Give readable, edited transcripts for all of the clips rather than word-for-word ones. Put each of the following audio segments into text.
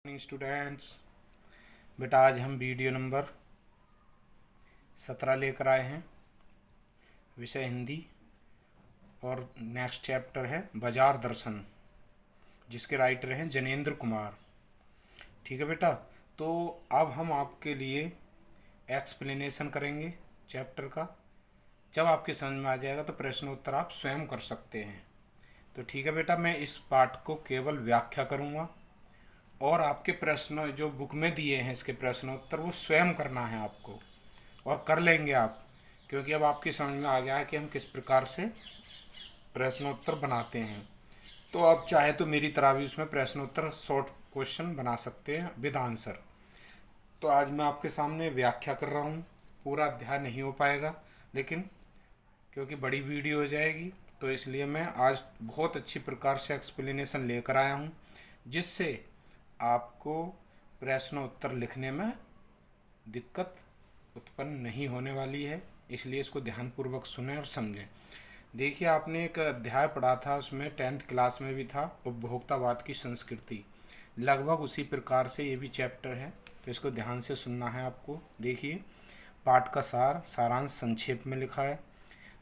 Students, बेटा आज हम वीडियो नंबर 17 लेकर आए हैं। विषय हिंदी और नेक्स्ट चैप्टर है बाजार दर्शन, जिसके राइटर हैं जनेंद्र कुमार। ठीक है बेटा, तो अब हम आपके लिए एक्सप्लेनेशन करेंगे चैप्टर का। जब आपके समझ में आ जाएगा तो प्रश्नोत्तर आप स्वयं कर सकते हैं। तो ठीक है बेटा, मैं इस पाठ को केवल व्याख्या करूँगा और आपके प्रश्न जो बुक में दिए हैं इसके प्रश्नोत्तर वो स्वयं करना है आपको, और कर लेंगे आप, क्योंकि अब आपकी समझ में आ गया है कि हम किस प्रकार से प्रश्नोत्तर बनाते हैं। तो आप चाहे तो मेरी तरह भी उसमें प्रश्नोत्तर शॉर्ट क्वेश्चन बना सकते हैं विद आंसर। तो आज मैं आपके सामने व्याख्या कर रहा हूँ। पूरा अध्याय नहीं हो पाएगा, लेकिन क्योंकि बड़ी वीडियो हो जाएगी तो इसलिए मैं आज बहुत अच्छी प्रकार से एक्सप्लेनेशन लेकर आया हूँ, जिससे आपको प्रश्न उत्तर लिखने में दिक्कत उत्पन्न नहीं होने वाली है। इसलिए इसको ध्यानपूर्वक सुनें और समझें। देखिए, आपने एक अध्याय पढ़ा था, उसमें 10th क्लास में भी था, उपभोक्तावाद की संस्कृति। लगभग उसी प्रकार से ये भी चैप्टर है, तो इसको ध्यान से सुनना है आपको। देखिए, पाठ का सारांश संक्षेप में लिखा है।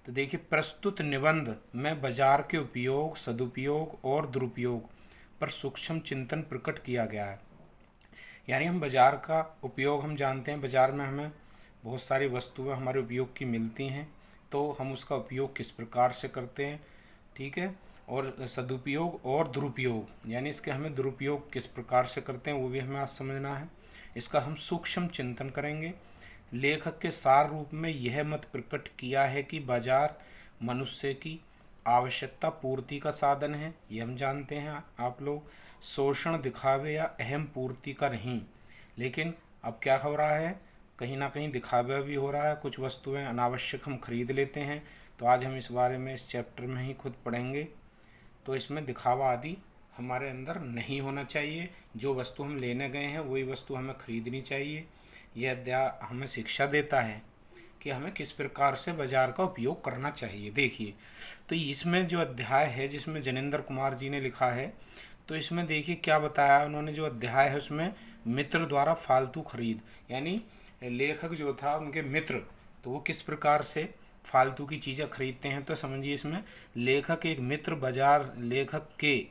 तो देखिए, प्रस्तुत निबंध में बाजार के उपयोग, सदुपयोग और दुरुपयोग पर सूक्ष्म चिंतन प्रकट किया गया है। यानी हम बाजार का उपयोग हम जानते हैं, बाजार में हमें बहुत सारी वस्तुएं हमारे उपयोग की मिलती हैं, तो हम उसका उपयोग किस प्रकार से करते हैं, ठीक है। और सदुपयोग और दुरुपयोग, यानी इसके हमें दुरुपयोग किस प्रकार से करते हैं वो भी हमें आज समझना है। इसका हम सूक्ष्म चिंतन करेंगे। लेखक के सार रूप में यह मत प्रकट किया है कि बाजार मनुष्य की आवश्यकता पूर्ति का साधन है, ये हम जानते हैं आप लोग, शोषण, दिखावे या अहम पूर्ति का नहीं। लेकिन अब क्या हो रहा है, कहीं ना कहीं दिखावा भी हो रहा है, कुछ वस्तुएं अनावश्यक हम खरीद लेते हैं। तो आज हम इस बारे में इस चैप्टर में ही खुद पढ़ेंगे। तो इसमें दिखावा आदि हमारे अंदर नहीं होना चाहिए। जो वस्तु हम लेने गए हैं वही वस्तु हमें खरीदनी चाहिए। यह अध्याय हमें शिक्षा देता है कि हमें किस प्रकार से बाजार का उपयोग करना चाहिए। देखिए, तो इसमें जो अध्याय है जिसमें जनेंद्र कुमार जी ने लिखा है, तो इसमें देखिए क्या बताया उन्होंने। जो अध्याय है उसमें मित्र द्वारा फालतू खरीद, यानी लेखक जो था उनके मित्र, तो वो किस प्रकार से फालतू की चीज़ें खरीदते हैं। तो समझिए, इसमें लेखक के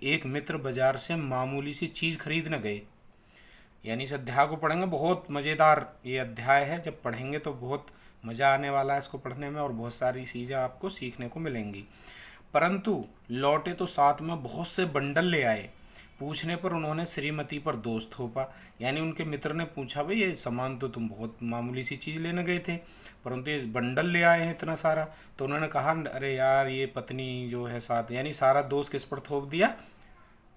एक मित्र बाजार से मामूली सी चीज़ खरीदने गए। यानी इस अध्याय को पढ़ेंगे, बहुत मज़ेदार ये अध्याय है। जब पढ़ेंगे तो बहुत मज़ा आने वाला है इसको पढ़ने में, और बहुत सारी चीज़ें आपको सीखने को मिलेंगी। परंतु लौटे तो साथ में बहुत से बंडल ले आए। पूछने पर उन्होंने श्रीमती पर दोष थोपा। यानी उनके मित्र ने पूछा, भाई ये सामान तो तुम बहुत मामूली सी चीज़ लेने गए थे, परंतु ये बंडल ले आए हैं इतना सारा। तो उन्होंने कहा, अरे यार ये पत्नी जो है साथ, यानी सारा दोष किस पर थोप दिया,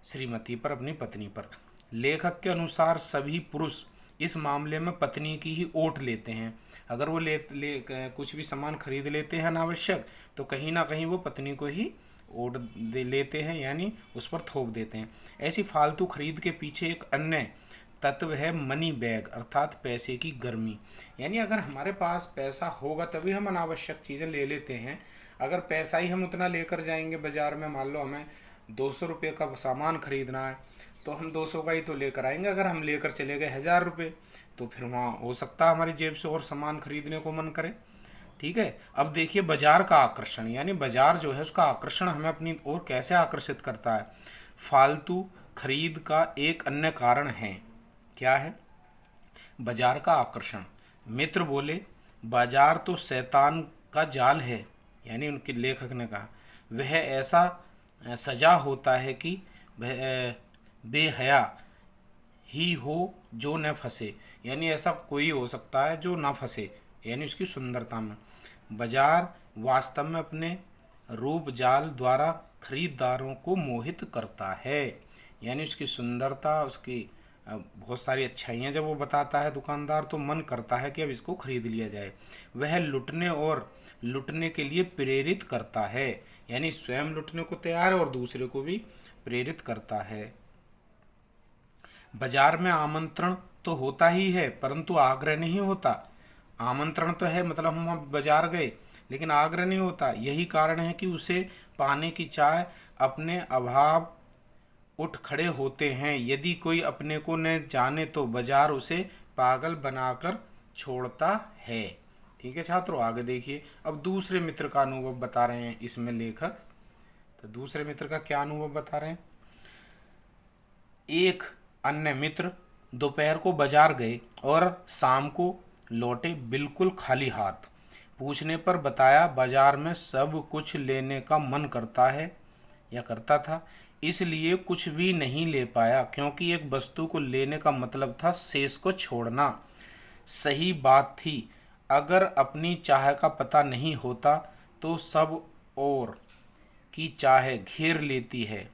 श्रीमती पर, अपनी पत्नी पर। लेखक के अनुसार सभी पुरुष इस मामले में पत्नी की ही ओट लेते हैं। अगर वो कुछ भी सामान खरीद लेते हैं अनावश्यक, तो कहीं ना कहीं वो पत्नी को ही ओट दे लेते हैं, यानी उस पर थोप देते हैं। ऐसी फालतू खरीद के पीछे एक अन्य तत्व है मनी बैग, अर्थात पैसे की गर्मी। यानी अगर हमारे पास पैसा होगा तभी हम अनावश्यक चीज़ें ले लेते हैं। अगर पैसा ही हम उतना लेकर जाएंगे बाज़ार में, मान लो हमें 200 रुपये का सामान खरीदना है, तो हम 200 का ही तो लेकर आएंगे। अगर हम लेकर चले गए 1000 रुपये, तो फिर वहाँ हो सकता है हमारी जेब से और सामान खरीदने को मन करे। ठीक है। अब देखिए, बाजार का आकर्षण, यानी बाजार जो है उसका आकर्षण हमें अपनी ओर कैसे आकर्षित करता है। फालतू खरीद का एक अन्य कारण है, क्या है, बाजार का आकर्षण। मित्र बोले, बाजार तो शैतान का जाल है। यानी उनके लेखक ने कहा, वह ऐसा सजा होता है कि वह बेहया ही हो जो न फंसे। यानी ऐसा कोई हो सकता है जो ना फंसे, यानी उसकी सुंदरता में। बाजार वास्तव में अपने रूप जाल द्वारा खरीदारों को मोहित करता है। यानी उसकी सुंदरता, उसकी बहुत सारी अच्छाइयाँ जब वो बताता है दुकानदार, तो मन करता है कि अब इसको खरीद लिया जाए। वह लुटने और लुटने के लिए प्रेरित करता है, यानी स्वयं लुटने को तैयार है और दूसरे को भी प्रेरित करता है। बाजार में आमंत्रण तो होता ही है, परंतु आग्रह नहीं होता। आमंत्रण तो है, मतलब हम बाजार गए, लेकिन आग्रह नहीं होता। यही कारण है कि उसे पाने की चाह अपने अभाव उठ खड़े होते हैं। यदि कोई अपने को न जाने तो बाजार उसे पागल बनाकर छोड़ता है। ठीक है छात्रों, आगे देखिए। अब दूसरे मित्र का अनुभव बता रहे हैं इसमें लेखक। तो दूसरे मित्र का क्या अनुभव बता रहे हैं। एक अन्य मित्र दोपहर को बाजार गए और शाम को लौटे बिल्कुल खाली हाथ। पूछने पर बताया बाजार में सब कुछ लेने का मन करता है या करता था, इसलिए कुछ भी नहीं ले पाया, क्योंकि एक वस्तु को लेने का मतलब था शेष को छोड़ना। सही बात थी, अगर अपनी चाह का पता नहीं होता तो सब और की चाह घेर लेती है।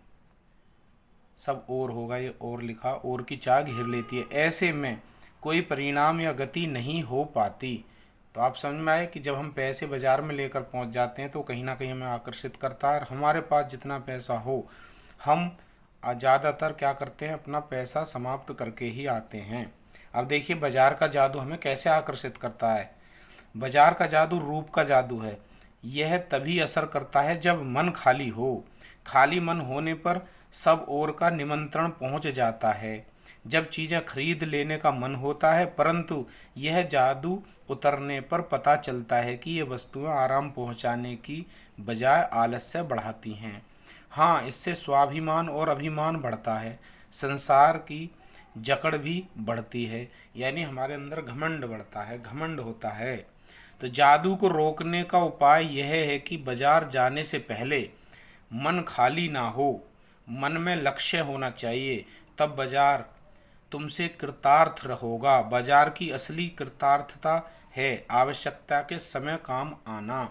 सब और होगा, ये और लिखा, और की चाह घेर लेती है। ऐसे में कोई परिणाम या गति नहीं हो पाती। तो आप समझ में आए कि जब हम पैसे बाजार में लेकर पहुंच जाते हैं तो कहीं ना कहीं हमें आकर्षित करता है, और हमारे पास जितना पैसा हो हम ज़्यादातर क्या करते हैं, अपना पैसा समाप्त करके ही आते हैं। अब देखिए बाजार का जादू हमें कैसे आकर्षित करता है। बाजार का जादू रूप का जादू है। यह तभी असर करता है जब मन खाली हो। खाली मन होने पर सब ओर का निमंत्रण पहुंच जाता है। जब चीज़ें खरीद लेने का मन होता है, परंतु यह जादू उतरने पर पता चलता है कि ये वस्तुएं आराम पहुंचाने की बजाय आलस्य बढ़ाती हैं। हाँ, इससे स्वाभिमान और अभिमान बढ़ता है, संसार की जकड़ भी बढ़ती है, यानी हमारे अंदर घमंड बढ़ता है, घमंड होता है। तो जादू को रोकने का उपाय यह है कि बाजार जाने से पहले मन खाली ना हो, मन में लक्ष्य होना चाहिए, तब बाजार तुमसे कृतार्थ होगा। बाजार की असली कृतार्थता है आवश्यकता के समय काम आना।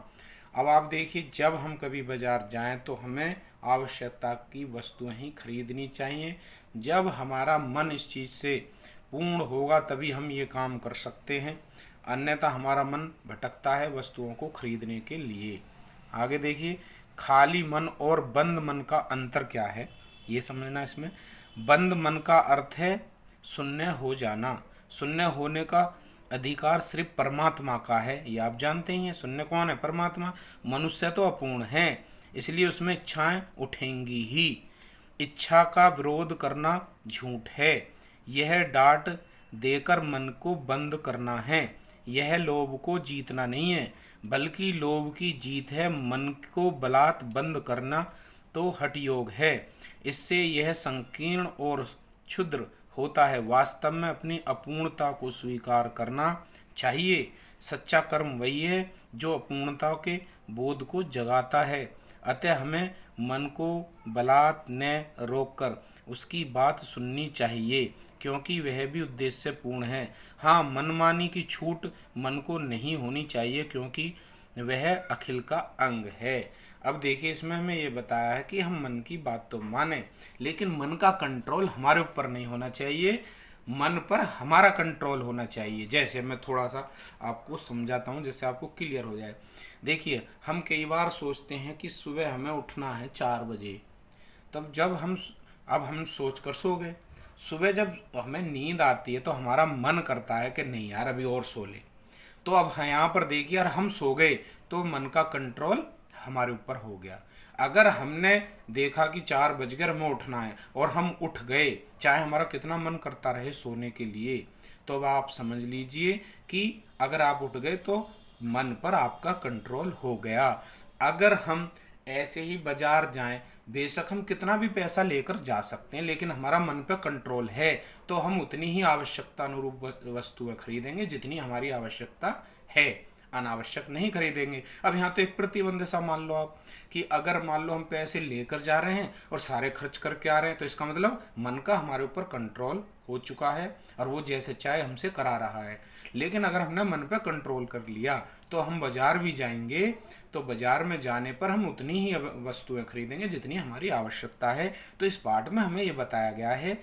अब आप देखिए, जब हम कभी बाजार जाएं तो हमें आवश्यकता की वस्तुएं ही खरीदनी चाहिए। जब हमारा मन इस चीज़ से पूर्ण होगा तभी हम ये काम कर सकते हैं, अन्यथा हमारा मन भटकता है वस्तुओं को खरीदने के लिए। आगे देखिए, खाली मन और बंद मन का अंतर क्या है ये समझना। इसमें बंद मन का अर्थ है शून्य हो जाना। शून्य होने का अधिकार सिर्फ परमात्मा का है, ये आप जानते ही हैं। शून्य कौन है? परमात्मा। मनुष्य तो अपूर्ण है, इसलिए उसमें इच्छाएं उठेंगी ही। इच्छा का विरोध करना झूठ है, यह डांट देकर मन को बंद करना है। यह लोभ को जीतना नहीं है, बल्कि लोभ की जीत है। मन को बलात् बंद करना तो हठ योग है, इससे यह संकीर्ण और क्षुद्र होता है। वास्तव में अपनी अपूर्णता को स्वीकार करना चाहिए। सच्चा कर्म वही है जो अपूर्णता के बोध को जगाता है। अतः हमें मन को बलात् न रोककर उसकी बात सुननी चाहिए, क्योंकि वह भी उद्देश्य पूर्ण है। हाँ, मनमानी की छूट मन को नहीं होनी चाहिए, क्योंकि वह अखिल का अंग है। अब देखिए, इसमें हमें ये बताया है कि हम मन की बात तो माने, लेकिन मन का कंट्रोल हमारे ऊपर नहीं होना चाहिए, मन पर हमारा कंट्रोल होना चाहिए। जैसे मैं थोड़ा सा आपको समझाता हूँ जिससे आपको क्लियर हो जाए। देखिए, हम कई बार सोचते हैं कि सुबह हमें उठना है 4 बजे, तब जब हम सोच कर सो गए। सुबह जब हमें नींद आती है तो हमारा मन करता है कि नहीं यार अभी और सो ले। तो अब यहाँ पर देखिए यार, हम सो गए तो मन का कंट्रोल हमारे ऊपर हो गया। अगर हमने देखा कि 4 बज गए हमें उठना है और हम उठ गए, चाहे हमारा कितना मन करता रहे सोने के लिए, तो अब आप समझ लीजिए कि अगर आप उठ गए तो मन पर आपका कंट्रोल हो गया। अगर हम ऐसे ही बाजार जाएं, बेशक हम कितना भी पैसा लेकर जा सकते हैं, लेकिन हमारा मन पर कंट्रोल है तो हम उतनी ही आवश्यकता अनुरूप वस्तुएं खरीदेंगे जितनी हमारी आवश्यकता है, अनावश्यक नहीं खरीदेंगे। अब यहाँ तो एक प्रतिबंध सा मान लो आप, कि अगर मान लो हम पैसे लेकर जा रहे हैं और सारे खर्च करके आ रहे हैं, तो इसका मतलब मन का हमारे ऊपर कंट्रोल हो चुका है और वो जैसे चाहे हमसे करा रहा है। लेकिन अगर हमने मन पे कंट्रोल कर लिया तो हम बाजार भी जाएंगे, तो बाजार में जाने पर हम उतनी ही वस्तुएं खरीदेंगे जितनी हमारी आवश्यकता है। तो इस पाठ में हमें ये बताया गया है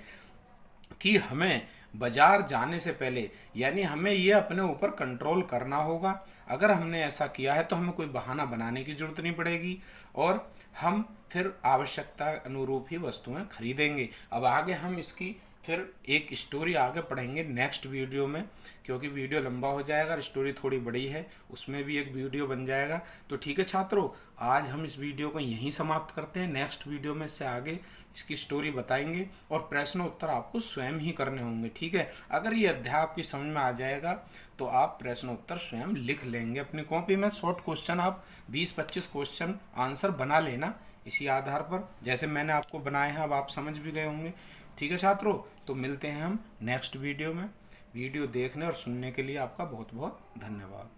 कि हमें बाजार जाने से पहले, यानी हमें ये अपने ऊपर कंट्रोल करना होगा। अगर हमने ऐसा किया है तो हमें कोई बहाना बनाने की जरूरत नहीं पड़ेगी और हम फिर आवश्यकता अनुरूप ही वस्तुएं खरीदेंगे। अब आगे हम इसकी फिर एक स्टोरी आगे पढ़ेंगे नेक्स्ट वीडियो में, क्योंकि वीडियो लंबा हो जाएगा, स्टोरी थोड़ी बड़ी है, उसमें भी एक वीडियो बन जाएगा। तो ठीक है छात्रों, आज हम इस वीडियो को यहीं समाप्त करते हैं। नेक्स्ट वीडियो में से आगे इसकी स्टोरी बताएंगे और प्रश्न उत्तर आपको स्वयं ही करने होंगे। ठीक है, अगर ये अध्याय आपकी समझ में आ जाएगा तो आप प्रश्न उत्तर स्वयं लिख लेंगे अपनी कॉपी में। शॉर्ट क्वेश्चन आप 20-25 क्वेश्चन आंसर बना लेना इसी आधार पर, जैसे मैंने आपको बनाए हैं, अब आप समझ भी गए होंगे। ठीक है छात्रों, तो मिलते हैं हम नेक्स्ट वीडियो में। वीडियो देखने और सुनने के लिए आपका बहुत बहुत धन्यवाद।